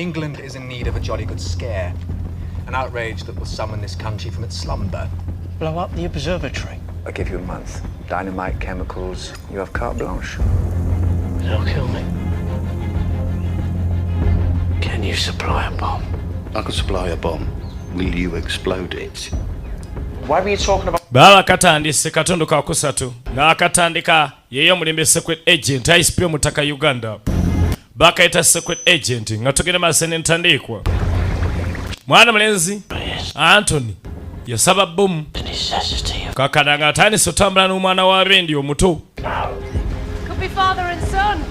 England is in need of a jolly good scare. An outrage that will summon this country from its slumber. Blow up the observatory. I give you a month. Dynamite, chemicals, you have carte blanche. They'll kill me. Can you supply a bomb? I can supply a bomb. Will you explode it? Why were you talking about... Baba katandise katondo ka kusatu. Na katandika yeyo mulimbe secret agent ICEP mutaka Uganda. Baka ita secret agent ngatogere masene ntandikwa. Mwana mlenzi Anthony yasaba boom. Kakadanga atani sotambula n'umwana wa bendi omuto. Could be father and son.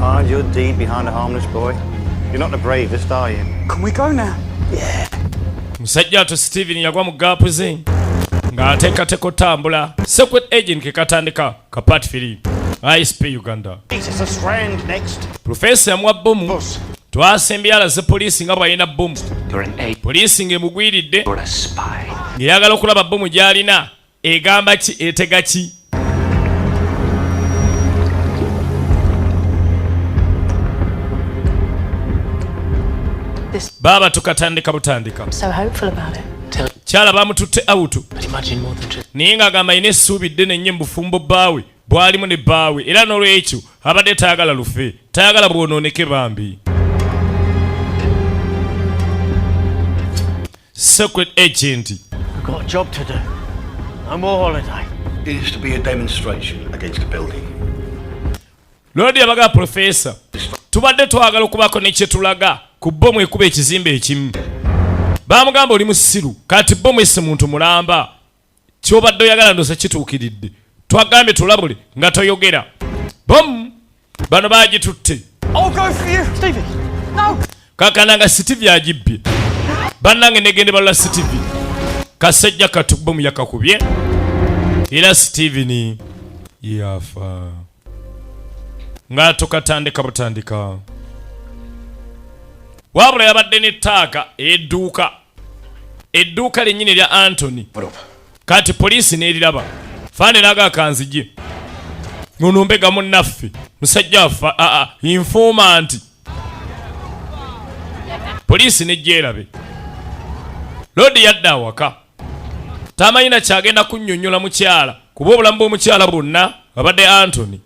Hide your deed behind a harmless boy. You're not the bravest, are you? Can we go now? Yeah. Musajja to Steven yagwa mu gap ze. Nga atekateko tambula. Secret agent ke katandika kapati fili. ICEP Uganda. Jesus, a strand next. Professor yamwa bomu. Twasembyala ze police nga bayina bomu. You're an ape. Police ngemugwiridde. You're a spy. Ngiyagala okulaba bomu gyalina. Egamba ki etega ki. Baba tukatandika butandika. I'm so hopeful about it. Chala bamututte out. But imagine more than just... Ninga agamba ine essuubidde nenye mbufumbo baawe bwalimu ne baawe era n'olwekyo abadde tayagala lufe tayagala bwonooneke bambi. Secret agent. We've got a job to do. No more holiday. It is to be a demonstration against the building. Lodi abaga professor. Tubadde twagala okubako ne kye tulaga ku bbomu ekuba ekizimbe ekimu. Bamugamba oli musiru kati bbomu esse muntu mulamba. Kyobadde oyagala ndosa kituukiridde. Twagambye tulabule nga toyogera. Bom! Bano bagitutte. I'll go for you, Stevie. No! Kakananga Stevie agibbye. Bannange negende balula Stevie. Kasajja katu bbomu yakakubye. Era Stevie yafa. Nga tukatandika butandika. Wabula yabadde n'ettaka edduuka. Edduuka lennyini lya Anthony. Kati poliisi n'eriraba. Fane naga kanzije. Ngono mbega munnaffe. Musajja afa informant. Poliisi n'ejjerabe. Lodi yadda awaka. Tamayina kyagenda kunnyonnyola mukyala. Kuba obulamu bw'omukyala bwonna abadde Anthony.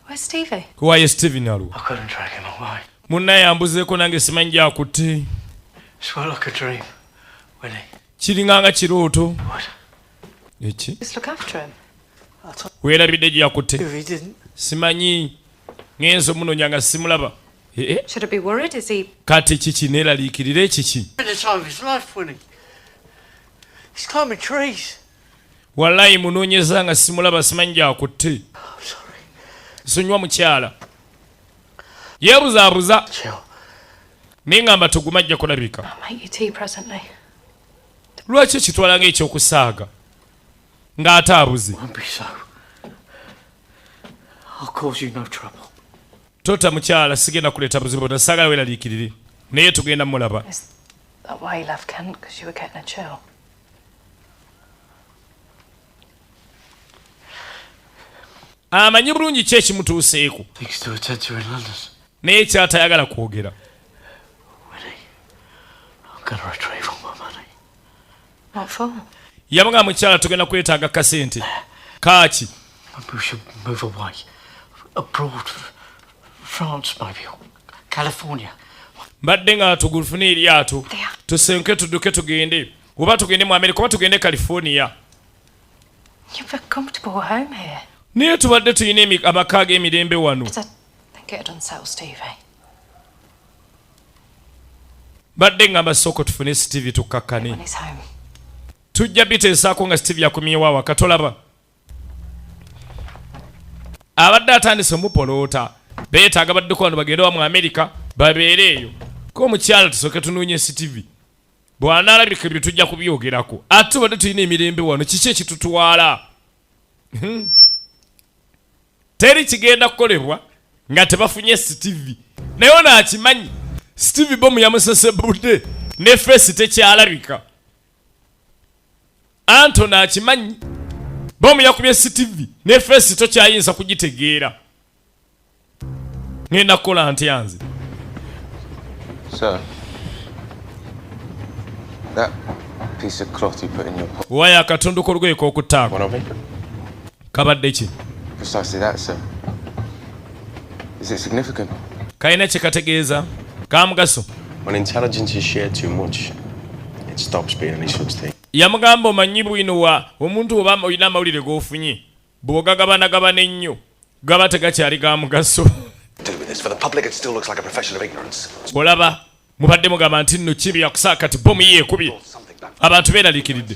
Where's Stevie? Kuwaye Steven alu. I couldn't drag him away. Munna yambuzeeko nange simanyi gyakutte. It's well like a dream, Winnie. Kiringanga kirooto. What? Eki? Just look after him. Weerabidde gyakutte. If he didn't... Simanyi. Ngenzo munoonya nga simulaba. Should I be worried? Is he... Kati kiki neeraliikirira ekiki? At the time of his life, Winnie. He's climbing trees. Wallahi munoonyeza nga simulaba simanyi gyakutte. I'm sorry. Nsonyiwa mukyala. Yeebuzaabuza. Chill. Nengamba tugumajja kulabika. I'll make you tea presently. Lwaki ekitwala ng'ekyokusaaga? Ng'ate abuze. Won't be so. I'll cause you no trouble. Tota mukyala sigenda kuleeta buzibu bwonna saagala weeraliikirire. Naye tugenda mulaba. Is that why you left Kent? Because you were getting a chill? Amanyi bulungi ki ekimutuuseeko. Things to attend to in London. Naye kyatayagala kwogera. Winnie, I'm going to retrieve all my money. What for? Yamugamba mukyala tugenda kwetaaga kasente. Kaaki? Maybe we should move away. Abroad. France, maybe. Or California. Mbadde nga tugufune eryato. Tusenke tudduke tugende. Oba tugende mu America oba tugende California. You feel comfortable at home here. Naye tubadde tulina amaka g'emirembe wano. I think it'd unsettle Stevie. Badde ngamba soko tufune Stevie tukakkane. When he's home. Tujja biteesaako nga Stevie akumyewo awaka tolaba. Abadde atandise omupoloota. Beetaaga baddeko wano bagende wa mu America babeere eyo. Ko omukyala tusooke tunoonye Stevie. Bw'anaalabika bye tujja kubyogerako. Ate tubadde tulina emirembe wano kiki ekitutwala? Teri kigenda kukolebwa nga tebafunye Stevie naye ono akimanyi Stevie bomu yamusesebudde ne face tekyalabika. Anton akimanyi bomu yakubye Stevie ne face tokyayinza kugitegeera. Ngenda kukola nti yanze. Sir, that piece of cloth you put in your pocket. Waya akatundu k'olugoye k'okutaako. One of it? Kabadde ki? Precisely that, sir. Is it significant? Kalina kye kategeeza. Ka mugaso. When intelligence is shared too much, it stops being any such thing. Yamugamba omanyi bwino wa omuntu oba olina amawulire g'ofunye bw'ogagabanagabana ennyo gaba tegakyali ga mugaso. For the public, it still looks like a profession of ignorance. Olaba mubadde mugamba nti nno kibi yakusaa kati bomu yeekubye abantu beeraliikiridde.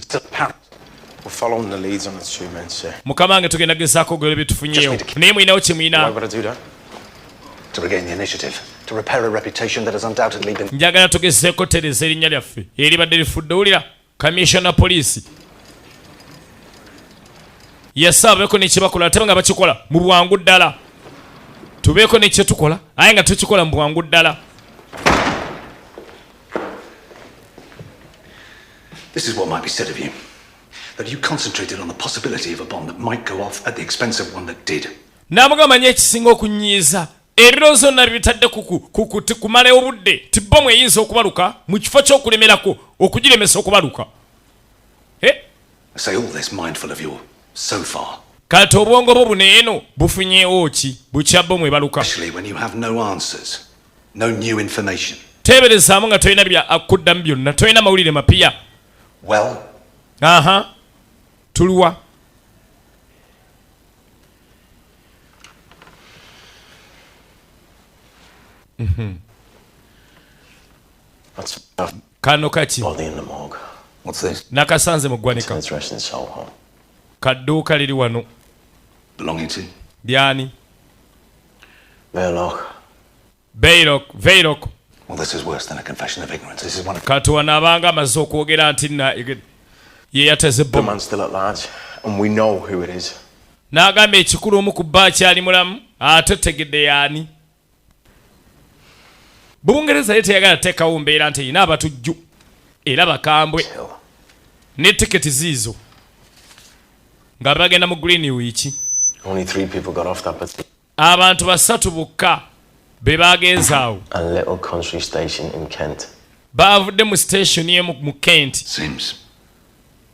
We're following the leads on the two men, sir. Mukama wange tugenda gezaako ogole bye tufunyeewo naye mulinawo kye Why mulina. would I do that? To regain the initiative, to repair a reputation that has undoubtedly been. Njagala tugezeeko tereza erinnya lyaffe eribadde lifudde owulira kamisona poliisi yasaba beeko ne kyebakola ate nga bakikola mu bwangu ddala. Tubeeko ne kye tukola aye nga tukikola mu bwangu ddala. This is what might be said of you. That you concentrated on the possibility of a bomb that might go off at the expense of one that did. N'amugamba nnyo ekisinga okunyiiza ebirowoozo zonna bitadde kumalayo obudde ti bomu eyinza okubaluka mu kifo ky'okulemerako okugiremesa okubaluka. I say all this mindful of your so far. Kati obwongo bwo buno eno bufunyeewo ki bukya bomu ebaluka. Especially when you have no answers, no new information. Teeberezaamu nga tolina bya akuddamu byonna, tolina mawulire mapya. Well, Aha. Tuluwa. That's Kano kaki. body in the morgue. what's this? Nakasanze mu ggwanika. It's resting Soho. Kadduuka liri wano. Belonging to? Lyani. Verloc. Veirok. Well, this is worse than a confession of ignorance. This is one of. Kati wanaabanga amaze okwogera nti ye yateze The bomu. man's still at large, and we know who it is. N'agamba ekikulu omu ku bba akyali mulamu ate tegedde yaani. Bungereza yete yagala teekawo mbeera nti erina abatujju era bakambwe ne tiketi ziizo nga bagenda mu Greenwich. Only 3 people got off that bus. Abantu basatu bokka be bagenze awo A little country station in Kent. baavudde mu station y'emu mu Kent. Seems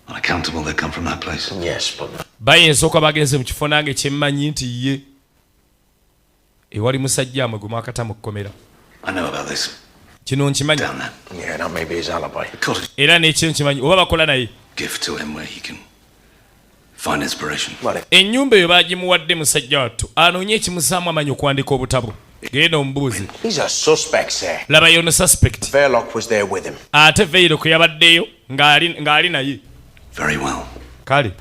unaccountable they come from that place. Yes, but Bayinza okuba bagenze mu kifo nange kyemmanyi nti ye ewali musajja amwe akata mu kkomera. I know about this. Kino nkimanyi Down there. yeah, that may be his alibi. The cottage era n'ekyo nkimanyi oba bakola naye. gift to him where he can find inspiration. Well, Ennyumba eyo baagimuwadde musajja wattu anoonye ekimusaamu amanyi okuwandika obutabo. Genda omubuuze. He's a suspect, sir. Laba yono suspect. Verloc was there with him. Ate Veirok yabaddeyo ng'ali naye. Very well. Kale.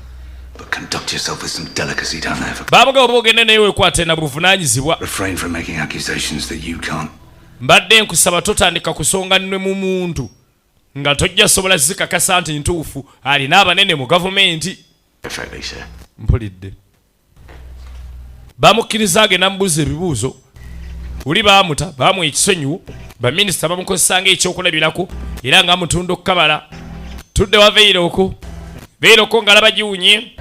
But conduct yourself with some delicacy down there. Baamugamba oba ogende naye weekwate na buvunaanyizibwa. Refrain from making accusations that you can't. Mbadde nkusaba totandika kusonga nnwe mu muntu nga tojja sobola zikakasa nti ntuufu alina abanene mu gavumenti. Perfectly, sir. Mpulidde. Bamukkiriza agenda amubuuza ebibuuzo. Uli baamuta baamuwa ekisonyiwo baminisita bamukozesanga ekyokulabirako era nga mutunda okukabala. Tudde wa Veiroko ng'alaba giwunye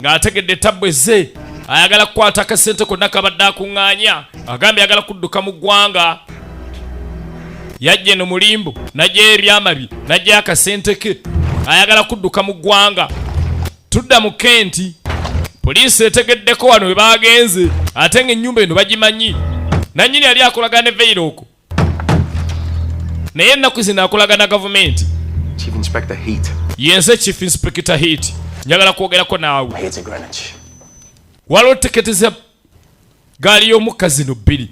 ng'ategedde tabbu ezze ayagala kukwata akasente konna kabadde akuŋŋaanya agambye ayagala kudduka mu ggwanga. Yajja eno mulimbo najjayo ebyamabi najjayo akasente ke ayagala kudduka mu ggwanga. Tudda mu Kenti poliisi etegeddeko wano we baagenze ate ng'ennyumba eno bagimanyi. Nannyini yali akolagana ne Veiroko naye ennaku zino akolagana gavumenti. Chief Inspector Heat. Yenze Chief Inspector Heat njagala kwogerako naawe. Heat's in Greenwich. Waliwo tiketi za gaali y'omukka zino 2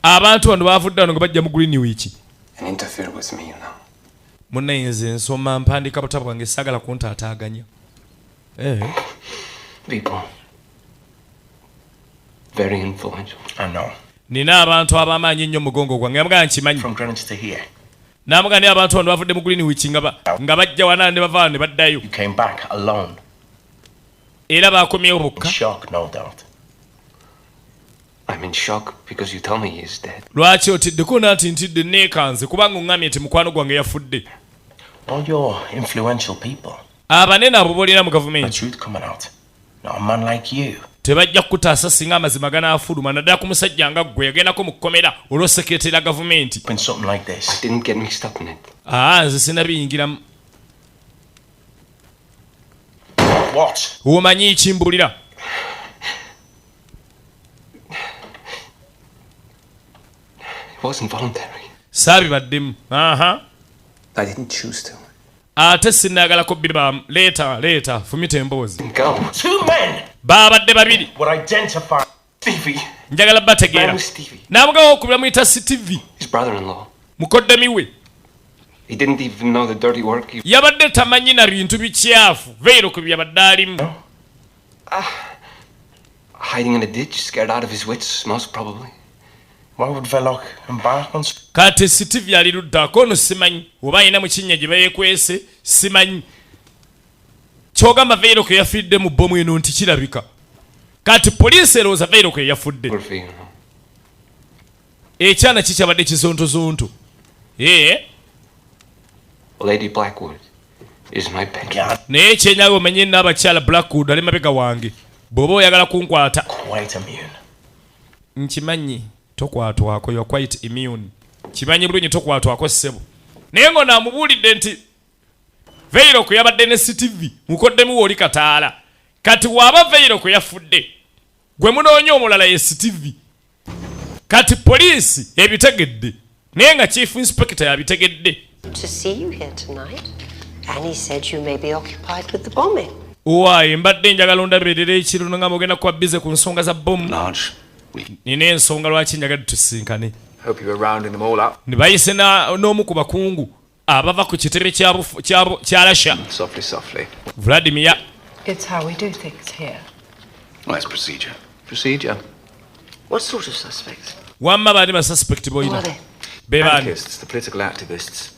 abantu bano baavudde wano nga bajja mu Greenwich. And interfere with me, you know. Munnayenze nsoma mpandiika butabo bwange saagala kuntaataaganya. People. Very influential. I know. Nina abantu ab'amaanyi ennyo mugongo gwange yamugamba nkimanyi. From Greenwich to here. N'amugamba abantu bano baavudde mu Greenwich nga bajja wana ne bava ne baddayo. You came back alone. Era baakomyewo bokka. Shock, no doubt. I'm in shock because you tell me he's dead. Lwaki otiddeko nati ntidde neekanze kubanga oŋŋamye nti mukwano gwange yafudde. All your influential people. Abanene abo bolina mu The gavumenti truth coming out. Not a man like you. tebajja kutaasa singa amazima ganaafuluma naddala ku musajja nga ggwe yagendako mu kkomera olwo sekretera gavumenti. In something like this. I didn't get mixed up in it. Nze sinabiyingiramu. What? Omanyi kimbulira. It wasn't voluntary. Saabibaddemu. I didn't choose to. Ate sinaagalako bibaamu. Leeta fumita emboozi. Go. 2 men Baabadde babiri. were identified. Stevie. Njagala bategeera. Man was Stevie. N'amugawo okubira muyita Stevie. His brother-in-law. Mukoddemi we. He didn't even know the dirty work he... Yabadde tamanyi na bintu bikyafu. Veero ku byabadde alimu. Hiding in a ditch, scared out of his wits, most probably. Why would Veloc embark on... Kati Stevie ali luddaako ono simanyi. Oba ayina mu kinnya gye bayeekwese simanyi. Kyogamba Veero ke yafidde mu bbomu eno nti kirabika. Kati poliisi erowooza Veero ke yafudde. Good for you. Ekyana kikyabadde kizontozonto. Lady Blackwood is my pet. Naye kyenyawe omanye n'abakyala Blackwood ali mabega wange. Bw'oba oyagala kunkwata. Quite immune. Nkimanyi tokwatwako, you're quite immune. Kimanyi bulungi tokwatwako ssebo. Naye ngo naamubuulidde nti Veero kwe yabadde ne Stevie mukoddemu oli kataala. Kati waaba Veero kwe yafudde gwe munoonya omulala ye Stevie. Kati poliisi ebitegedde naye nga chief inspector yabitegedde. To see you here tonight, and he said you may be occupied with the bombing. Waaye mbadde njagala ondaberera ekiro nga mugenda kuba bize ku nsonga za bbomu. Nina ensonga lwaki njagadde tusinkane. Hope you were rounding them all up. Ne bayise n'omu ku bakungu abava ku kitebe kya Russia. Softly. Vladimir. It's how we do things here. Well, that's procedure. Procedure. What sort of suspects? Wamma baani ba suspect Who are boyina. they? Bebaani. Anarchists, the political activists,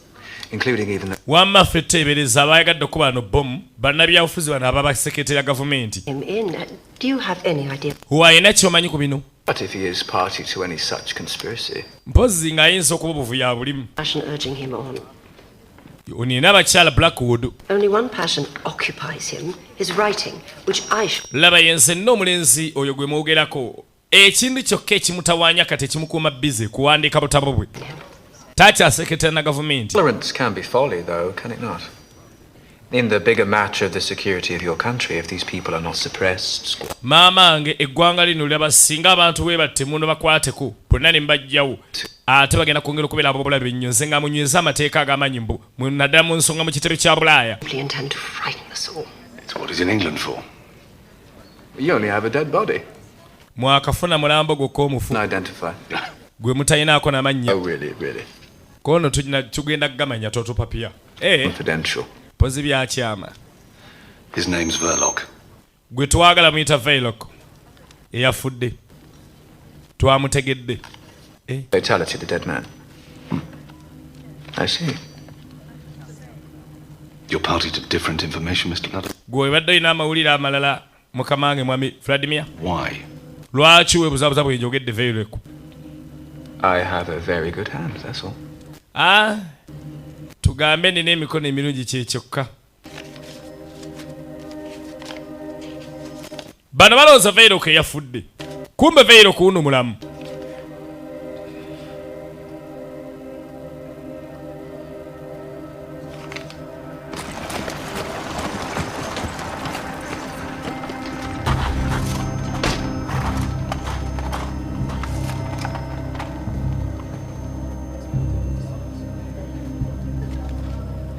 including even the... Wamma ffe teebereza abayagadde okuba no bbomu bannabyabufuzi bano ababa sekretera gavumenti. Him in. Do you have any idea? Ayina kyomanyi ku bino. What if he is party to any such conspiracy? Mpozzi ng'ayinza okuba obuvuyo bulimu. Passion urging him on. Onina abakyala Blackwood. Only one passion occupies him, his writing, which I should... Laba yenzenna omulenzi oyo gwe mwogerako. Ekintu kyokka ekimutawaanya kati ekimukuuma bize kuwandiika butabo bwe. Takyasekretera na gavumenti. Tolerance can be folly, though, can it not? In the bigger matter of the security of your country, if these people are not suppressed... Maama wange eggwanga lino lyaba singa abantu we batte muno bakwateko bonna ne mbajjawo ate bagenda kwongera okubeera abobulabe ennyo nze nga munyweza amateeka ag'amanyi mbu naddala mu nsonga mu kitebe kya Bulaaya. intend to frighten us all. It's what he's in England for. You only have a dead body. Mwakafuna mulambo gwokka omufu Identify. gwe mutayinaako n'amannya. Oh, really? Kono tugenda kugamanya totupapiya. Confidential. Pozi byakyama. His name's Verloc. Gwe twagala muyita Veloc eyafudde. Twamutegedde. Fatality of the dead man. I see. You're party to different information, Mr. Ludden. Gwe badde olina amawulire amalala mukamange mwami Vladimir. Why? Lwaki weebuzabuza bwe njogedde Veloc? I have a very good hand, that's all. Tugambe nina emikono emirungi kyekyokka. Bano balowooza Veloc eyafudde. Kumbe Veloc uno mulamu.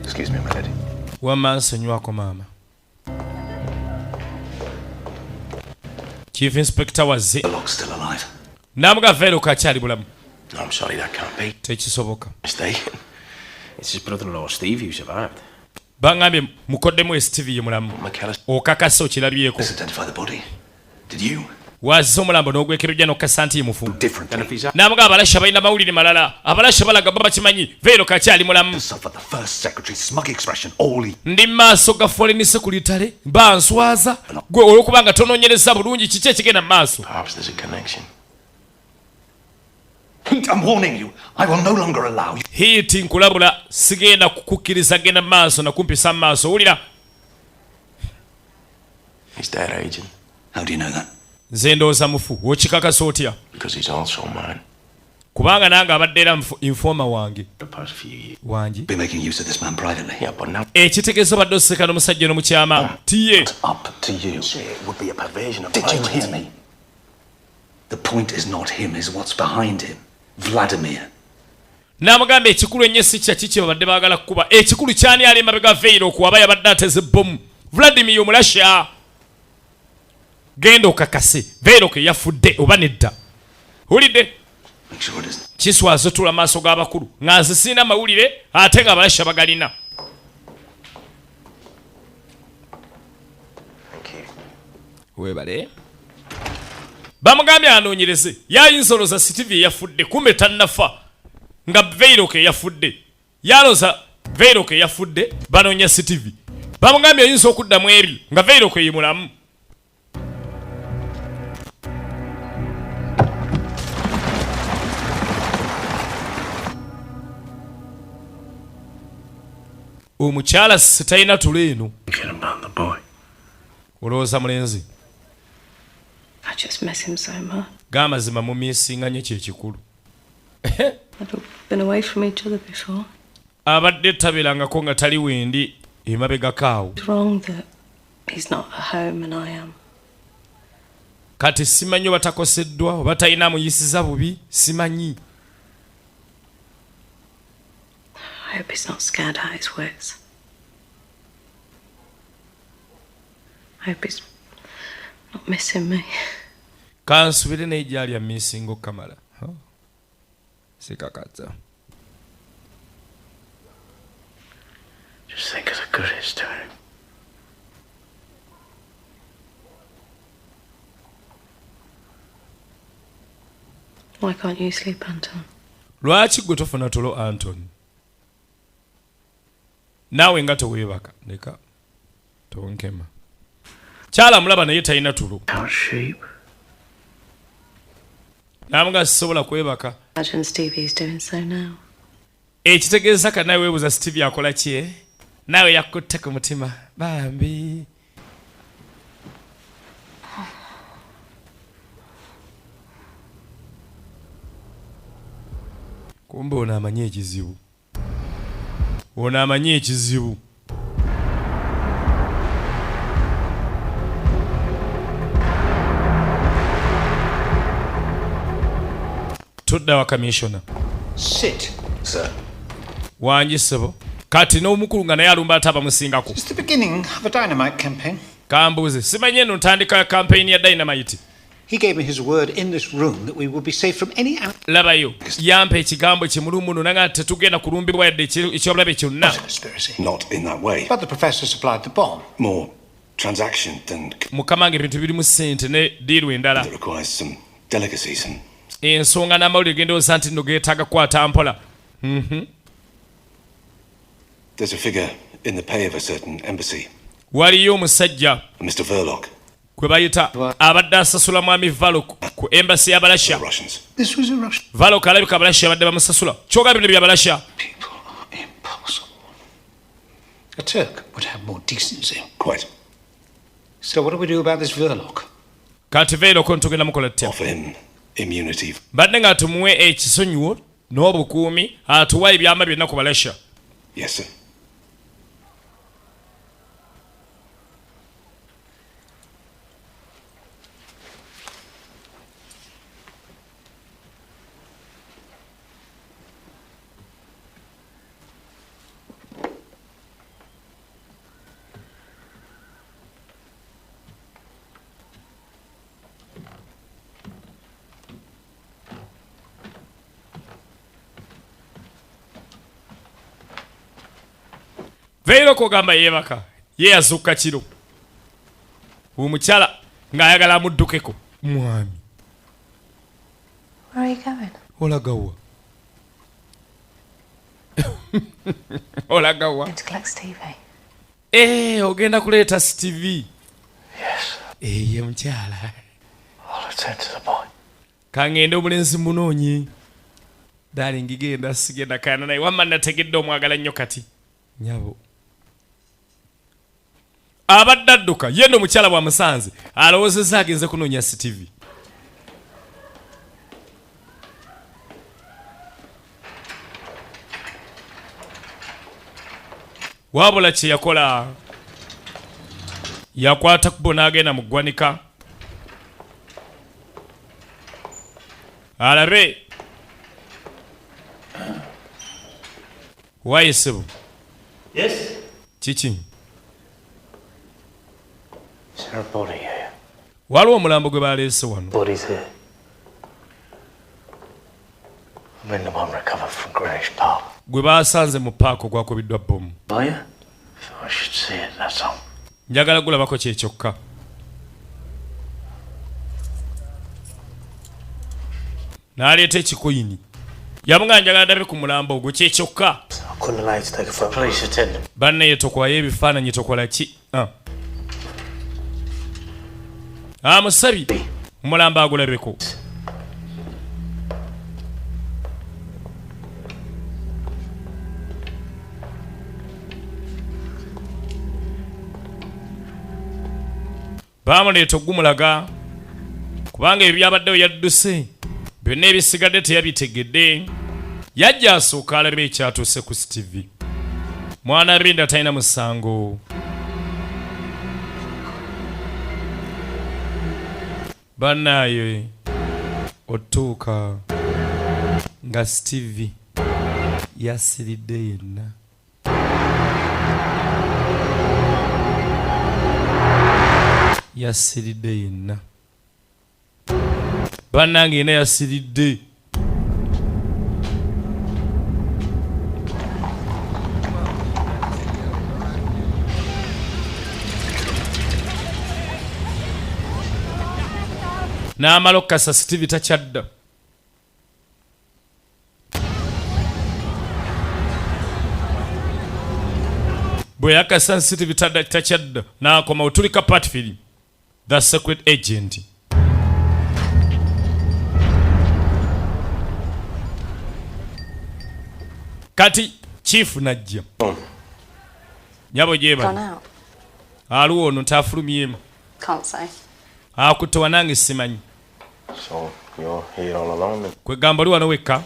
Excuse me, my lady. Wamma nsonyiwako maama. Chief Inspector wazze. Verloc's still alive. N'amuga Veloc akyali bulamu. No, I'm sorry, that can't be. Tekisoboka. Mistake. It's his brother-in-law, Steve, who survived. Bangambye mukoddemu Stevie ye mulamu. Okakasa okirabyeko. Let's identify the body. Did you? Wazze omulambo n'ogwekebejja n'okukasa nti ye mufu. N'amuga abalasha balina mawulire malala. Abalasha balaga baba kimanyi Veloc akyali mulamu. Ndi maaso ga foreign secretary banswaza. Gwe olwokubanga tonoonyereza bulungi kiki ekigenda mu maaso. Perhaps there's a connection. Heat, I'm warning you. I will no longer allow you. Heat nkulabula sigenda kukukkiriza genda maaso na kumpisa maaso ulira. He's dead, Agent. How do you know that? Nze ndowooza mufu wokikakasa otya? Because he's also mine. Kubanga nange abadde era informa wange. The past few years. Wangi. Been making use of this man privately. Yeah, but now Ekitegeeza obadde oseka n'omusajja n'omukyama. Tiye. It's up to you. it would be a perversion of Did my you agent. hear me? The point is not him, is what's behind him. Vladimir. N'amugamba ekikulu ennyo si kyaki kye babadde baagala kukuba. Ekikulu kyani ali emabega veiro kuba yabadde ateze bbomu. Vladimir omulasha. Genda okakase. Veiro ke yafudde oba nedda. Hulidde? Make sure it isn't. Kiswazo tula maaso g'abakulu. Nga nze sirina mawulire ate nga abalasha bagalina. Thank you. Webale. Bamugambye anoonyereze. Yayinza olooza Stevie yafudde kumbe tannafa. Nga Veiro ke yafudde. Yalooza Veiro ke yafudde banoonya Stevie. Bamugambye ayinza okuddamu eri nga Veiro ke ye mulamu. Omukyala sitalina tulo eno. Thinking about the boy. Olowooza mulenzi. I just miss him so much. G'amazima mumyesinga nnyo kyekikulu. We've been away from each other before. Abadde tabeerangako nga tali wendi emabegakaawo. It's wrong that he's not at home and I am. Kati simanyi oba takoseddwa oba talina amuyisiza bubi simanyi. I hope he's not scared out his wits. I hope he's not missing me. Kansubire naye gyali amisinga okamala. Sikakatsa. Just think of the good it's doing him. Why can't you sleep, Anton? Lwaki gwe tofuna tulo Anton? Naawe nga teweebaka leka tonkema. Kyala mulaba naye talina tulo. Count sheep. Namuga sisobola kwebaka. Imagine Stevie's doing so now. Ekitegeeza ka nawe weebuuza Stevie akola ki? Nawe yakutte ku mutima bambi. Kumbe ono amanyi ekizibu. Ono amanyi ekizibu. Tudda wa commissioner. Sit, sir. Wangi ssebo. Kati n'omukulu nga naye alumba ate abamusingako. It's the beginning of a dynamite campaign. Kambuuze simanyi eno ntandika campaign ya dynamite. He gave me his word in this room that we would be safe from any Labayo. Yampa ekigambo kimulumuno nanga tetugenda kulumbibwa yadde ekyobulabe kyonna. conspiracy. Not in that way. But the professor supplied the bomb. More transaction than Mukama ng'ebintu birimu ssente ne diiru endala. that requires some delicacy, some Ensonga n'amawulire gendowooza nti nno geetaaga kukwata mpola. There's a figure in the pay of a certain embassy, Waliyo omusajja Mr. Verloc, gwe bayita abadde asasula mwami Valok ku embassy y'Abalasha. the Russians. This was a Russian. Valok alabika Abalasha abadde bamusasula. Kyoga bino by'Abalasha. People are impossible. A Turk would have more decency. Quite. So what do we do about this Verloc? Kati Valok ntugenda mukola tutya? Offer him immunity. Badde nga tumuwe ekisonyiwo n'obukuumi atuwa ebyama byonna ku Balasha. Yes, sir. Veero kogamba yeebaka ye yazukka kiro omukyala ng'ayagala amuddukeko mwami Where are you going? olagawa olagawa Going to collect Stevie. ogenda kuleeta Stevie. Yes. Ye mukyala I'll attend to the boy. kangende omulenzi munoonye darling genda sigenda kana naye wamma nategedde omwagala nnyo kati nyabo abadde adduka ye nno mukyala bwa musanze alowoozezza agenze kunoonya CTV wabula kye yakola yakwata kubo n'agenda mu ggwanika alabe wayesebo Yes? kiki Is there a body here? waliwo omulambo gwe baleese wano Body's here. I'm in the one recovered from Greenwich Park. gwe baasanze mu paako gwakubiddwa bbomu Are you? Thought I should see it, that's all. njagala gulabako kye kyokka n'aleeta ekikoyini yamugamba njagala ndabe ku mulambo ogwo kye kyokka I couldn't allow you to take a photo. Police attendant. banne yetokolayo ebifaananyi tokola ki musabi omulambo agulabeko baamuleeta ogumulaga kubanga ebyo byabaddewo yadduse byonna ebisigadde teyabitegedde yajja asooka alabe ekyatuuse ku CTV mwana binda talina musango bannaye otuuka nga CTV yasiridde yenna yasiridde yenna bannange yenna yasiridde n'amala okukasa CTV takyadda bwe yakasa CTV takyadda n'akoma otulika Patfield the secret agent kati chief najja nyabo Gone jeba out. aliwo ono tafulumyemu Can't say. akutowa nange simanyi So, you're here all alone then? kwegamba oli wano wekka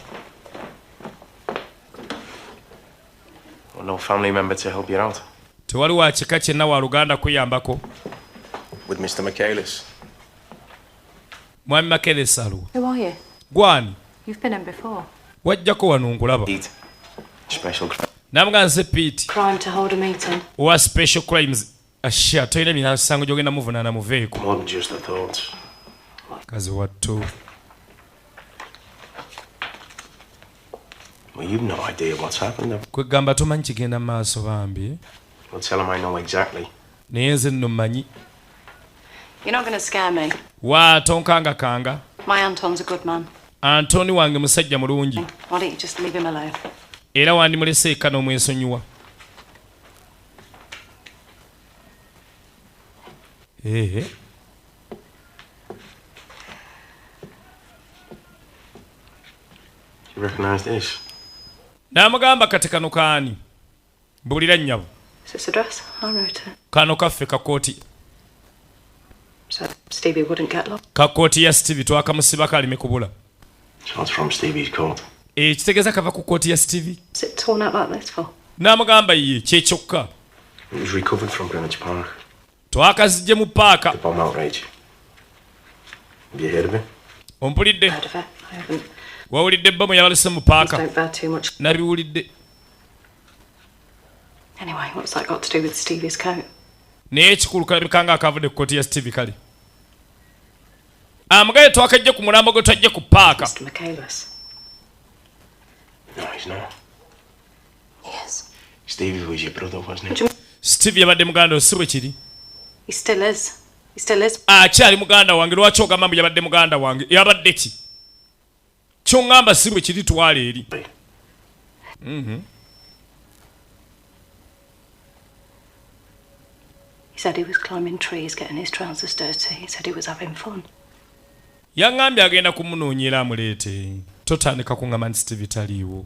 Well, no family member to help you out? tewaliwo akika kyenna wa Luganda kuyambako With Mr. Michaelis? mwami Makelesa aliwo Who are you? gwani You've been in before. wajjako wano nkulaba Pete. Special namugamba nze Pete Crime to hold a meeting. owa special crimes asha toyina misango gyogenda muvunaana muveeko more than just a thought. kazi wattu Well, you've no idea what's happened. kwegamba tomanyi kigenda mu maaso bambi Well, tell him I know exactly. naye nze nno mmanyi You're not going to scare me. waatonkangakanga My Anton's a good man. Antoni wange musajja mulungi Why don't you just leave him alone? era wandimulese eka n'omwesonyiwa You recognize this? n'amugamba kati kano kaani mbuulira nnyabo Is this address? I wrote it. kano kaffe kakooti So Stevie wouldn't get lost. kakooti ya Stevie twakamusibako alime kubula So it's from Stevie's court. kitegeeza kava ku kooti ya Stevie Is it torn out like this for? n'amugamba ye kyekyokka It was recovered from Greenwich Park. twakazijje mu paaka The bomb outrage. Have you heard of it? ompulidde Heard of it? I haven't. wawulidde bbamu yabalese mu Please paaka don't bear too much. nabiwulidde Anyway, what's that got to do with Stevie's coat? naye ekikulu kalabika nga akavudde ku kooti ya Stevie kale amugaye twakajje ku mulambo gwe twajje ku paaka Mr. Michaelis. No, he's not. Yes. Stevie was your brother, wasn't he? Stevie yabadde muganda we si bwe kiri He still is. He still is. akyali muganda wange lwaki ogamba mbu yabadde muganda wange yabadde ki kyoŋŋamba si bwe kiri twala eri He said he was climbing trees, getting his trousers dirty. He said he was having fun. yaŋŋambye agenda kumunoonyera amuleete totandika kuŋŋamba nti Steve taliiwo.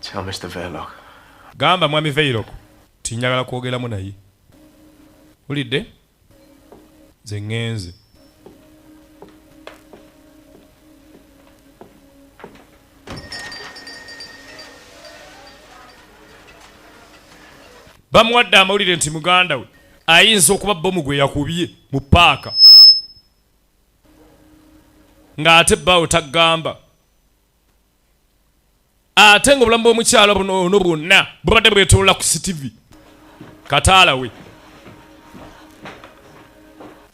Tell Mr. Verloc. Gamba mwami Verloc tinjagala kwogeramu naye. Ulidde? Nze ŋŋenze. Bamuwadde amawulire nti muganda we ayinza okuba bomu gwe yakubye mu paaka. Ng'ate bbaawo tagamba. Ate ng'obulamu bw'omukyala buno bwonna bubadde bwetoolola ku CTV. Kataala we.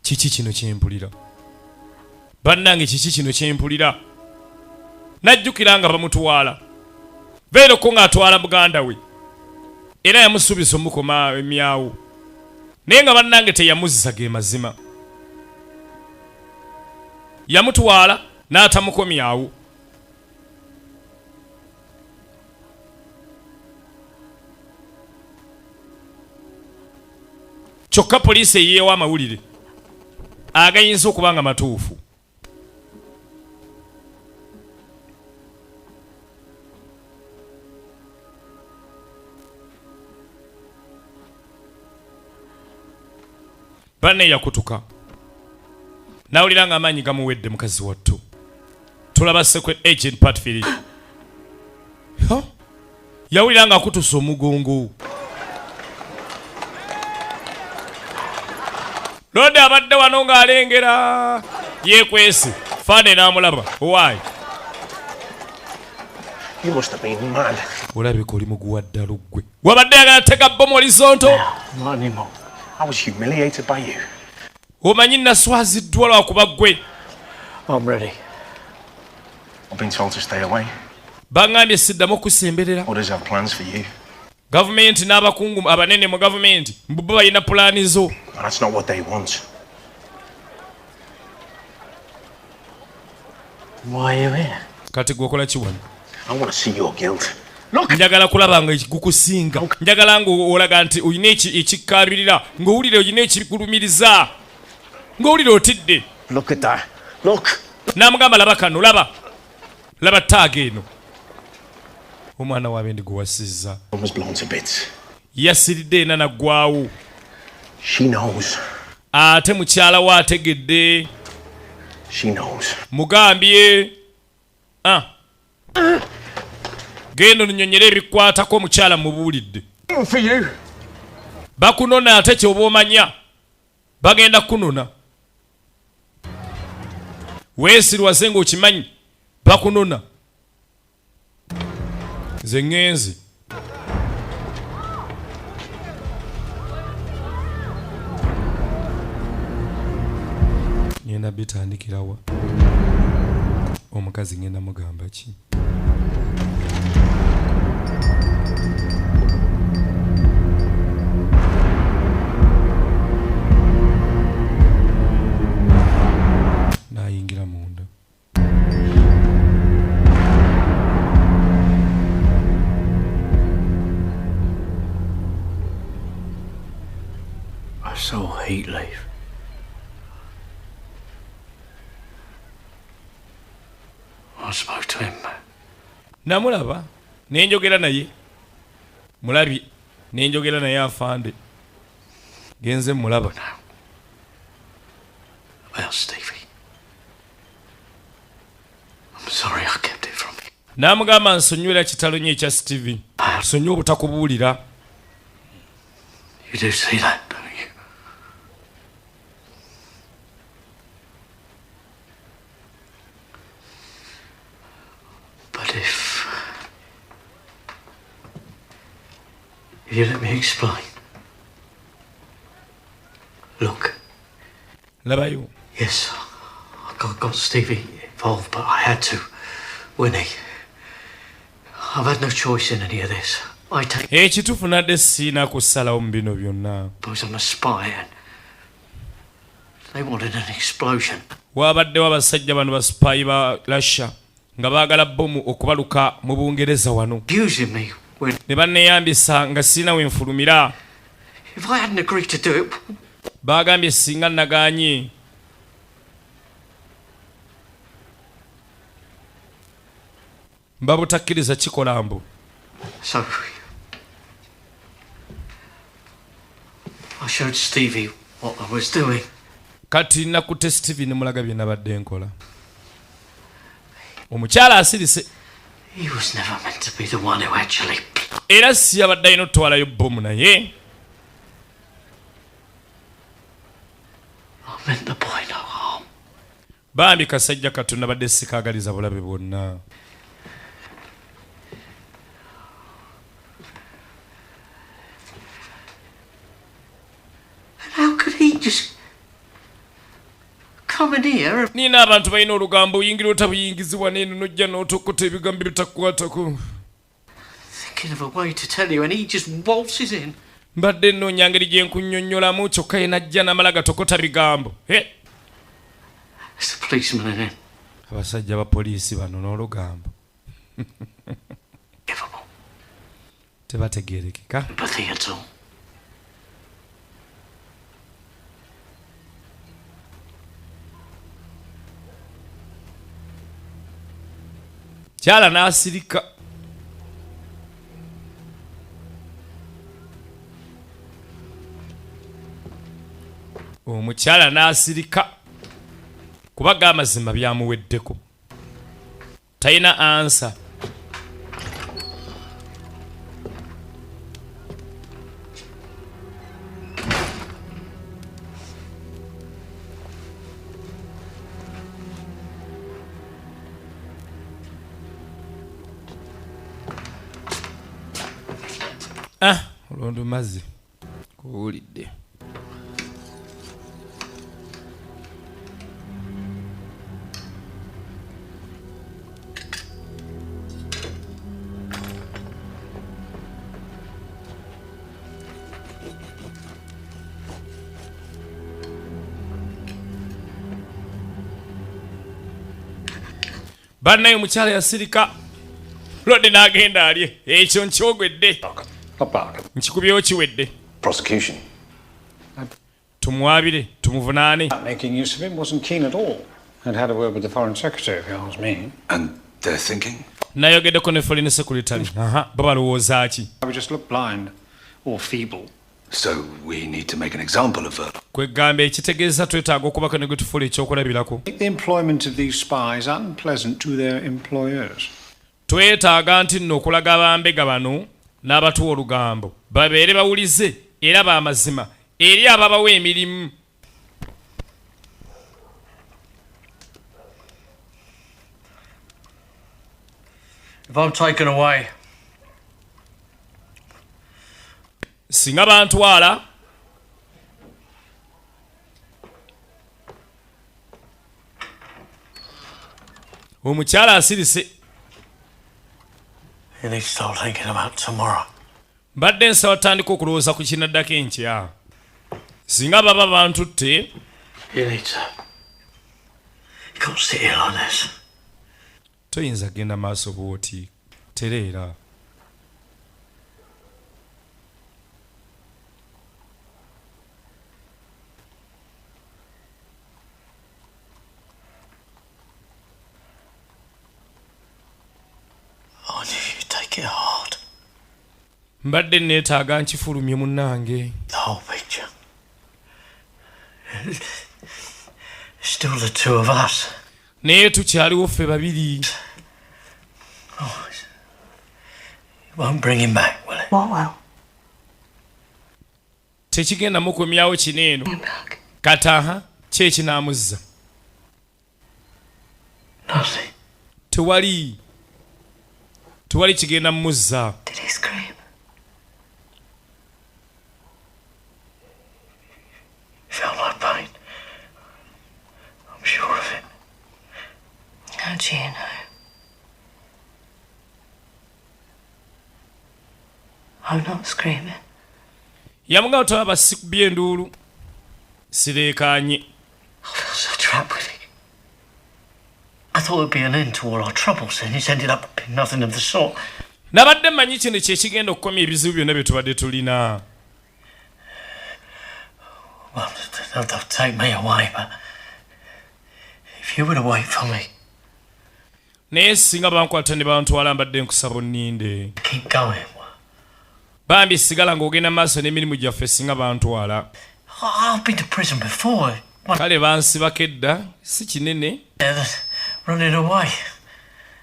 Kiki kino kyempulira? Bannange kiki kino kyempulira? Najjukira nga bamutwala. Verloc ng'atwala muganda we. Era yamusuubiza omukoma emyawo. Naye nga bannange teyamuzisa ge mazima. Yamutwala n'atamukomyawo. Kyokka poliisi eyiyeewo amawulire agayinza okuba nga matuufu. Banne yakutuka. Nawulira nga amaanyi gamuwedde mukazi wattu. Tulaba secret agent Patfield. Yawulira nga akutusa omugongo. Lodi abadde wano ng'alengera. Yeekwese. Fane n'amulaba. Why? You must have been mad. Olabika oli muguwa ddala ggwe. Wabadde yagala tega bbomu horizontal? Not anymore. I was humiliated by you. Omanyi naswaziddwa lwakuba ggwe. I'm ready. I've been told to stay away. Baŋŋambye siddamu kusemberera. Others have plans for you. Gavumenti n'abakungu abanene mu gavumenti mbu balina pulaani zo. That's not what they want. Why are you here? Kati gwe okola ki wano? I want to see your guilt. Njagala kulaba nga gukusinga. Njagala nga olaga nti olina ekikkaabirira, ng'owulire olina ekikulumiriza, ng'owulire otidde. Look at that. Look. N'amugamba laba kano, laba. Laba taaga eno. Omwana waabe ndiguwasizza. Almost blown to bits. Yasiridde ena naggwaawo. She knows. Ate mukyala we ategedde. She knows. Mugambye. Genda onyonyere ebikwatako omukyala mubuulidde. For you. Bakunona ate ky'oba omanya. Bagenda kunona. Weesirwase ng'okimanyi. Bakunona. Nze ŋŋenze. Ngenda bitandikirawa. Omukazi ngenda mugamba ki? Nayingira munda. I so hate life. I spoke to him. Namulaba nenjogera naye. Mulabi nenjogera naye afande. Genze mulaba. Well, Stevie. I'm sorry I kept it from you. Namugamba nsonywera kitalo nnyo ekya Steve. Nsonyiwa obutakubuulira. You do see that, don't you? But if you let me explain. Look. Labayo. Yes, I got Stevie involved, but I had to. Winnie. I've had no choice in any of this. I take Ekituufu nadde siina kusalawo mu bino byonna. because I'm a spy and they wanted an explosion. Wabaddewo abasajja bano basipaayi ba Russia nga baagala bbomu okubaluka mu Bungereza wano. Abusing me when Ne banneeyambisa nga siina wenfulumira. if I hadn't agreed to do it, Baagambye singa nagaanye mbabutakkiriza kikola mbu. So, I showed Stevie what I was doing. Kati nakutte Steven mulaga bye nabadde nkola. Omukyala asirise. He was never meant to be the one who actually... Era si yabadde alina otwalayo bbomu naye. I meant the boy no harm. Bambi kasajja Katonda badde sikaagaliza bulabe bwonna. How could he just come in here? Nina abantu balina olugambo oyingira otabuyingizibwa n'eno n'ojja n'otokota ebigambo bitakukwatako. Thinking of a way to tell you and he just waltzes in. Mbadde nnoonya ngeri gye nkunnyonnyolamu kyokka ye najja n'amala gatokota bigambo. It's the policeman in it. Abasajja ba poliisi bano n'olugambo. Tebategeerekeka. Empathy at all. Kyala n'asirika. Omukyala n'asirika. Kubaga amazima byamuweddeko. Talina ansa. Olondo mazzi. Kuwulidde. Bannaye omukyala yasirika. Lodi n'agenda alye. Ekyo nkyogwedde. Nkikubyewo kiwedde. Prosecution. Tumwabire, tumuvunaane. Making use of him wasn't keen at all. I'd had a word with the Foreign Secretary, if you ask me. And they're thinking? Nayogeddeko ne Foreign Secretary. Babalowooza ki? I would just look blind or feeble. So we need to make an example of her. Kwegamba ekitegeeza twetaaga okubako ne gwe tufuula ekyokulabirako. Make the employment of these spies unpleasant to their employers. Twetaaga nti nno okulaga abambega bano n'abatuwa olugambo babeere bawulize era b'amazima eri ababawa emirimu. If I'm taken away, singa bantwala omukyala asirise. you need to start thinking about tomorrow. Mbadde nsaba tandika okulowooza ku kinaddako enkya. Singa baba bantutte. You need to... You can't sit here like this. Toyinza genda maaso bw'oti. Tereera. I knew you'd take it hard. Mbadde neetaaga nkifulumye munnange. The whole picture. Still the two of us. Naye tukyaliwo ffe babiri. Oh, you won't bring him back, will it? What will? Tekigenda mukomyawo kino eno. Kataha ki ekinaamuzza? Nothing. Tewali kigenda mumuzza. Did he scream? Felt like pain. I'm sure of it. How do you know? I'm not screaming. Yamugamba tolaba sikubye enduulu. Sireekaanye. I feel so trapped with it. I thought there'd be an end to all our troubles, and it's ended up being nothing of the sort. Nabadde mmanyi kino kye kigenda okukomya ebizibu byonna bye tubadde tulina. Well, they'll take me away, but if you were to wait for me... naye singa bankwata ne bantwala mbadde nkusaba onninde. Keep going. Bambi sigala ng'ogenda maaso n'emirimu gyaffe singa bantwala. I've been to prison before. Kale bansibako edda si kinene. Running away.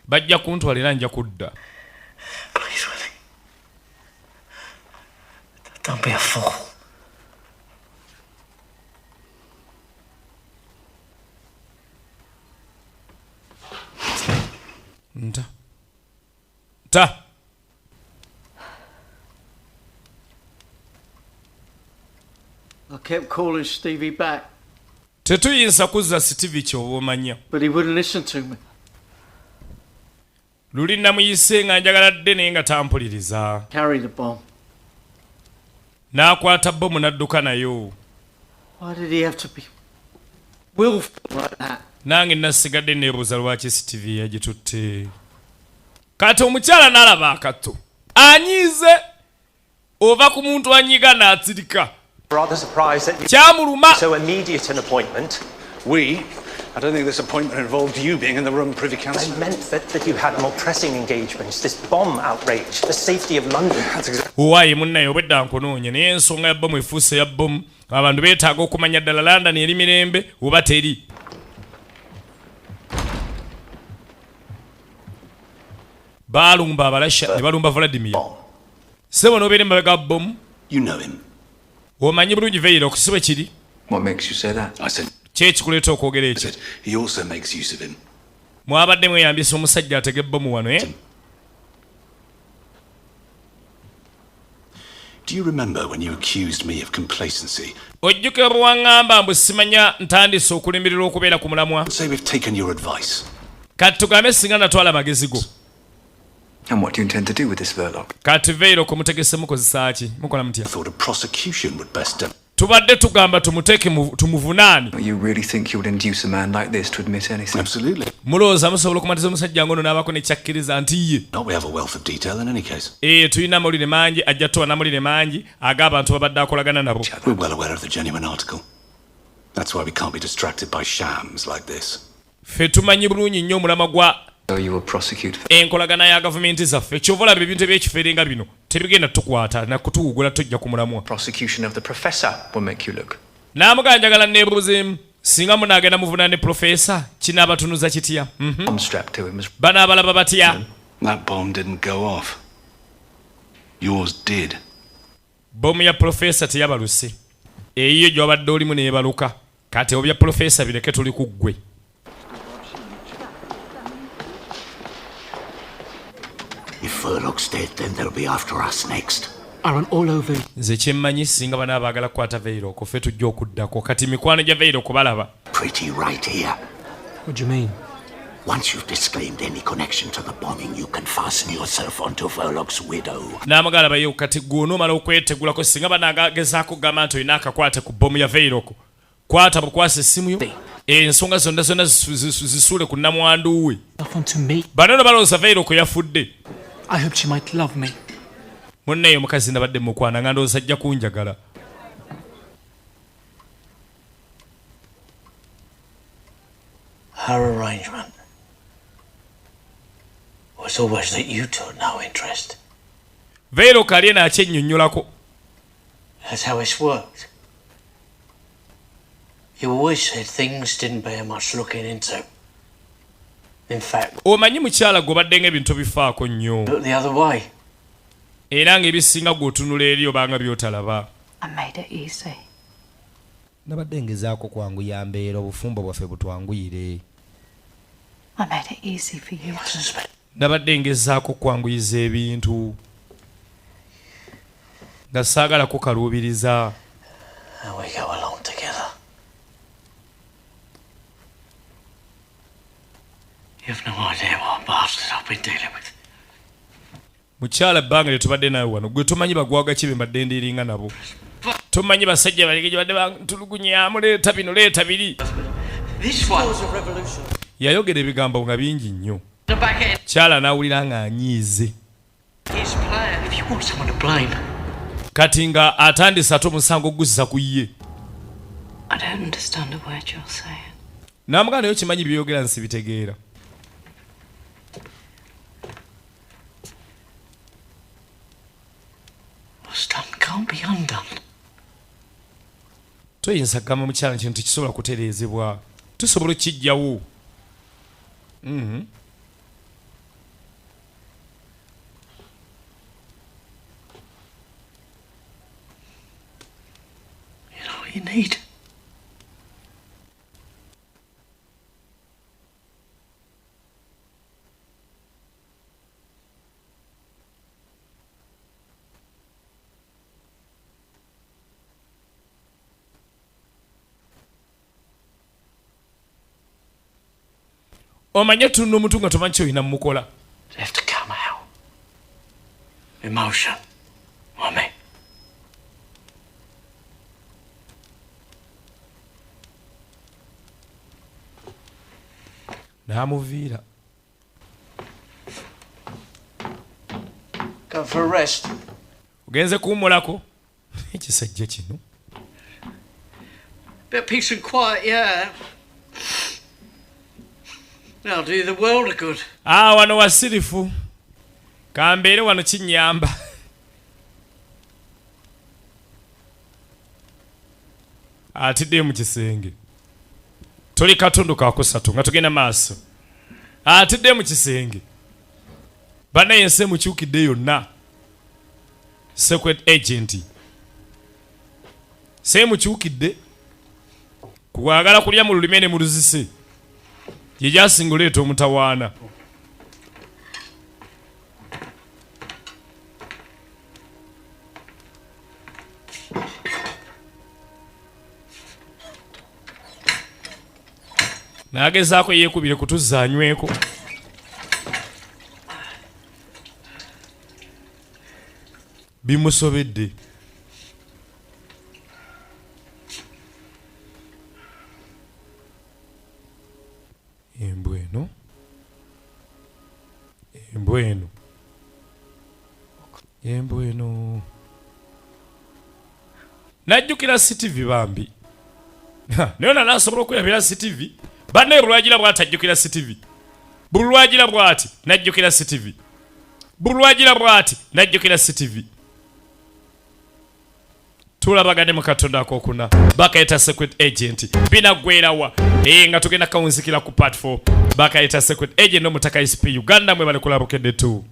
Bajja kuntwala era nja kudda. Please, Willie. Don't be a fool. Ta. I kept calling Stevie back. Tetuyinza kuzza Stevie ky'oba omanya. But he wouldn't listen to me. Luli namuyise nga njagala dde naye nga tampuliriza. Carry the bomb. N'akwata bbomu n'adduka nayo. Why did he have to be willful like that? Nange nasigadde neebuuza lwaki Stevie yagitutte. Kati omukyala n'alaba akato. Anyize ova ku muntu anyiga n'atsirika. Rather surprised that Kyamuluma. so immediate an appointment. I don't think this appointment involved you being in the room, Privy Council. I meant that you had more pressing engagements. This bomb outrage, the safety of London. That's exactly. Uwaye munnaye obwedda nkunoonye naye ensonga ya bbomu efuuse ya bbomu. Abantu beetaaga okumanya ddala London eri mirembe oba teri. Baalumba abalasha ne balumba Vladimir. Sebo n'obeera emabega bbomu. You know him. Omanyi bulungi Veiro okusiba kiri. What makes you say that? I said. Ki ekikuleeta okwogera ekyo? He also makes use of him. Mwabadde mweyambisa omusajja atega ebbomu wano Do you remember when you accused me of complacency? Ojjukira bwe waŋŋamba mbu simanya ntandise okulimirira okubeera ku mulamwa. Say we've taken your advice. Kati tugambe singa natwala amagezi go. And what do you intend to do with this Verloc? Kati Veiro mutegese mukozesa ki? Mukola mutya? I thought a prosecution would best do. Tubadde tugamba tumuteeke tumuvunaani. You really think you would induce a man like this to admit anything? Absolutely. Mulowooza musobola okumatiza omusajja ngono n'abaako nekyakkiriza nti ye. No, we have a wealth of detail in any case. Tulina amawulire mangi ajja tuwa n'amawulire mangi ag'abantu babadde akolagana nabo. We're well aware of the genuine article. That's why we can't be distracted by shams like this. Ffe tumanyi bulungi nnyo omulamwa gwa So you will prosecute. enkolagana ya gavumenti zaffe. Kyova olaba ebintu ebyekifeere nga bino tebigenda tukwata na kutuwugula tojja ku mulamwa. Prosecution of the professor will make you look. N'amugamba njagala neebuuzeemu singa munaagenda muvuna ne profesa kinaabatunuza kitya? I'm strapped to him. Banaabalaba batya? That bomb didn't go off. Yours did. Bomu ya profesa teyabaluse. Eyiyo gy'obadde olimu neebaluka. Kati obya profesa bireke tuli ku ggwe. If Verloc's dead, then they'll be after us next. I run all over. Nze kyemmanyi singa bana baagala kukwata Veiro ffe tujja okuddako. Kati mikwano gya Veiro balaba. Pretty right here. What do you mean? Once you've disclaimed any connection to the bombing, you can fasten yourself onto Verloc's widow. N'amagala bayo kati gw'onoomala okwetegulako singa banagezaako kugamba nti olina akakwate ku bbomu ya Veiro. Kwata bukwasa essimu yo. Ensonga zonna zisuule ku nnamwandu we. Bano balowooza Veiro yafudde. I hope she might love me. Munneeyo omukazi nabadde mukwana nga ndowooza ajja kunjagala. Her arrangement was always that you took no interest. Veiro aliena akyennyonnyolako. That's how it's worked. You always said things didn't bear much looking into. In fact, omanyi mukyala gw'obadde ng'ebintu bifaako nnyo. look the other way. Era ng'ebisinga gw'otunula eri obanga by'otalaba. I made it easy. Nabadde ngezaako kwanguya mbeera obufumbo bwaffe butwanguyire. I made it easy for you to. Nabadde ngezaako kwanguyiza ebintu. Nga saagala kukaluubiriza. And we go along together. You've no idea what bastards I've been dealing with. Mukyala ebbanga lye tubadde nawe wano gwe tomanyi bagwaga ki be mbadde ndiringa nabo. Tomanyi basajja balege gye badde bantulugunyaamu leeta bino leeta biri. Yayogera ebigambo nga bingi nnyo. Kyala n'awulira nga anyiize. Kati nga atandise ate omusango guzza ku ye. I don't understand a word you're saying. N'amugamba nayo kimanyi byeyogera nsibitegeera. toyinza kugamba mukyala kintu kisobola kutereezebwa tusobola okijjawo. You need. Omanye tunno omuntu nga tomanyi kyoyina mumukola. You have to calm out. Emotion. Mommy. N'amuviira. Go for a rest. Ogenze kuwummulako. Ekisajja kino. Bit of peace and quiet, yeah. That'll do the world of good. Wano wasirifu. Kambeere wano kinyamba. Atidde mu kisenge. Toli katundu kakusatu nga tugenda maaso. Atidde mu kisenge. Bana yense mukyukidde yonna. Secret agent. Se mukyukidde. Kuwagala kulya mu lulime ne mu luzise. Ye jasinga oleeta omutawaana. Nagezaako yeekubire kutuzza anyweko. Bimusobedde. Embweno. Embweno. Embweno. Najjukira CTV bambi. Naye nasobola okweyabira CTV. Banne bulwagira bw'ati ajjukira CTV. Bulwagira bw'ati najjukira CTV. Bulwagira bw'ati najjukira CTV. Tulabagane mu katonda akokuna. Bakayita secret agent. Binaggwerawa. Nga tugenda kawunzikira ku part 4. Bakayita secret agent n'omutaka ICEP Uganda mwe bali kulabukedde tu.